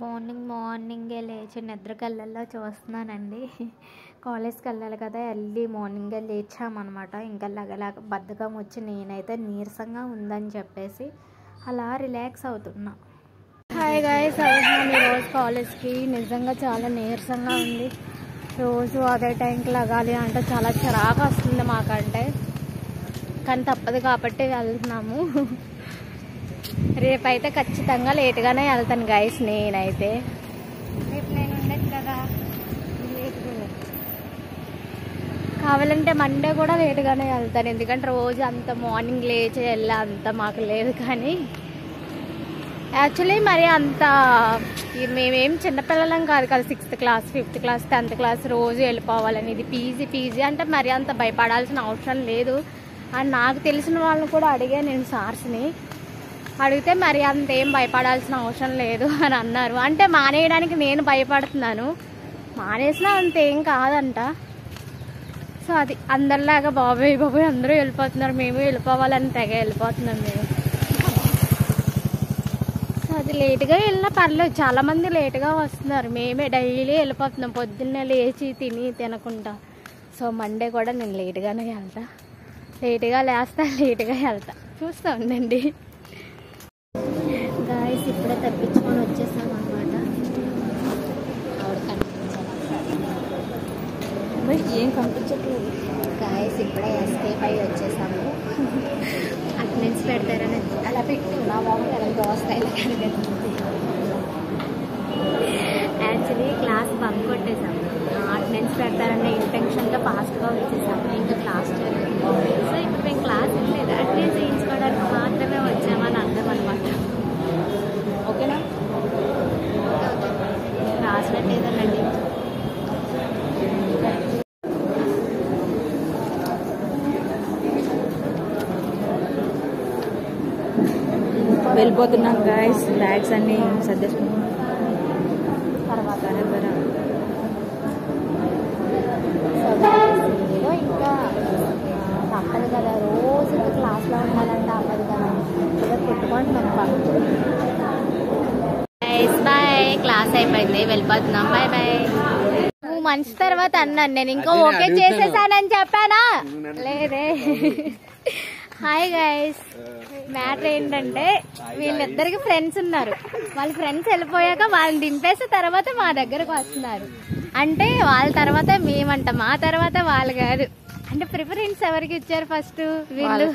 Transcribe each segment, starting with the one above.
మార్నింగే లేచి నిద్రకళ్ళల్లో చూస్తున్నానండి. కాలేజ్కి వెళ్ళాలి కదా, ఎర్లీ మార్నింగే లేచామన్నమాట. ఇంకా లగలాగ బద్ధకం వచ్చి నేనైతే నీరసంగా ఉందని చెప్పేసి అలా రిలాక్స్ అవుతున్నా. హాయ్ గైస్, అవుతున్నాను ఈరోజు కాలేజ్కి. నిజంగా చాలా నీరసంగా ఉంది. రోజు అదే టైంకి లగాలి అంటే చాలా చిరాకు వస్తుంది మాకంటే, కానీ తప్పదు కాబట్టి వెళ్తున్నాము. రేపైతే ఖచ్చితంగా లేట్గానే వెళ్తాను గైస్. నేనైతే రేపు నేను ఉండదు కదా, కావాలంటే మండే కూడా లేట్గానే వెళ్తాను. ఎందుకంటే రోజు అంత మార్నింగ్ లేచి వెళ్ళా అంత మాకు లేదు. కానీ యాక్చువల్లీ మరి అంత మేమేం చిన్నపిల్లలం కాదు కదా. 6th class 5th class 10th class రోజు వెళ్ళిపోవాలని. ఇది పీజీ అంటే మరి అంత భయపడాల్సిన అవసరం లేదు అని నాకు తెలిసిన వాళ్ళని కూడా అడిగా నేను. సార్స్ని అడిగితే మరి అంతేం భయపడాల్సిన అవసరం లేదు అని అన్నారు. అంటే మానేయడానికి నేను భయపడుతున్నాను, మానేసినా అంతేం కాదంట. సో అది అందరిలాగా బాబాయ్ అందరూ వెళ్ళిపోతున్నారు, మేము వెళ్ళిపోవాలని తెగ వెళ్ళిపోతున్నాం మేము. సో అది లేట్గా వెళ్ళినా పర్లేదు, చాలామంది లేట్గా వస్తున్నారు. మేమే డైలీ వెళ్ళిపోతున్నాం పొద్దున్నే లేచి తినకుండా. సో మండే కూడా నేను లేట్గానే వెళ్తా, లేట్గా లేస్తా, లేట్గా వెళ్తా. చూస్తూ ఉండండి గాయస్. ఇప్పుడే తప్పించుకొని వచ్చేసాం అనమాట. ఏం కనిపించట్లేదు గాయస్. ఇప్పుడే ఎస్కేప్ అయ్యి వచ్చేసాము. అటెండెన్స్ పెడతారని అలా పెట్టి నా బాబు ఎలా దోస్తాయిలా కనిపిస్తుంది. యాక్చువల్లీ క్లాస్ బంక్ కొట్టేసాము. అటెండెన్స్ పెడతారన్న ఇంటెన్షన్తో ఫాస్ట్గా వచ్చేసాము. ఇంకా క్లాస్ చేయలేదు. సో ఇప్పుడు మేము క్లాస్ లేదు, అటెండెన్స్ వేయించుకోవడానికి మాత్రమే వచ్చామని అర్థం అనమాట. ఓకేనా, రాసినట్టేదనండి. వెళ్ళిపోతున్నాం గాయస్. బ్యాగ్స్ అన్నీ సర్దేసుకున్నాం. తర్వాత ఇంకా తప్పదు కదా, రోజు క్లాస్లో ఉండాలంటే అవ్వదు కదా. పెట్టుకుంటున్నాను బాయ్. క్లాస్ అయిపోయింది, వెళ్ళిపోతున్నాం. Bye bye. నువ్వు మంచి తర్వాత అన్నాను నేను, ఇంకా ఓకే చేసేసానని చెప్పానా? లేదే. హాయ్ గైస్, మ్యాటర్ ఏంటంటే వీళ్ళిద్దరికి ఫ్రెండ్స్ ఉన్నారు. వాళ్ళ ఫ్రెండ్స్ వెళ్ళిపోయాక వాళ్ళని దింపేసి తర్వాత మా దగ్గరకు వస్తున్నారు. అంటే వాళ్ళ తర్వాత మేమంట, మా తర్వాత వాళ్ళు కాదు. అంటే ప్రిఫరెన్స్ ఎవరికి ఇచ్చారు ఫస్ట్? వీళ్ళు.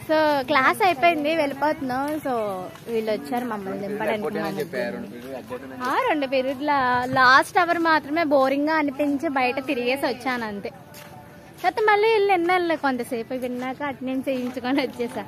సో క్లాస్ అయిపోయింది, వెళ్ళిపోతున్నాం. సో వీళ్ళు వచ్చారు మమ్మల్ని దింపడానికి. 2 పీరియడ్ల లాస్ట్ అవర్ మాత్రమే బోరింగ్ గా అనిపించి బయట తిరిగేసి వచ్చాను అంతే. తర్వాత మళ్ళీ వీళ్ళు ఎన్నెళ్ళి కొంతసేపు విన్నాక అటెండెన్స్ వేయించుకొని వచ్చేసా.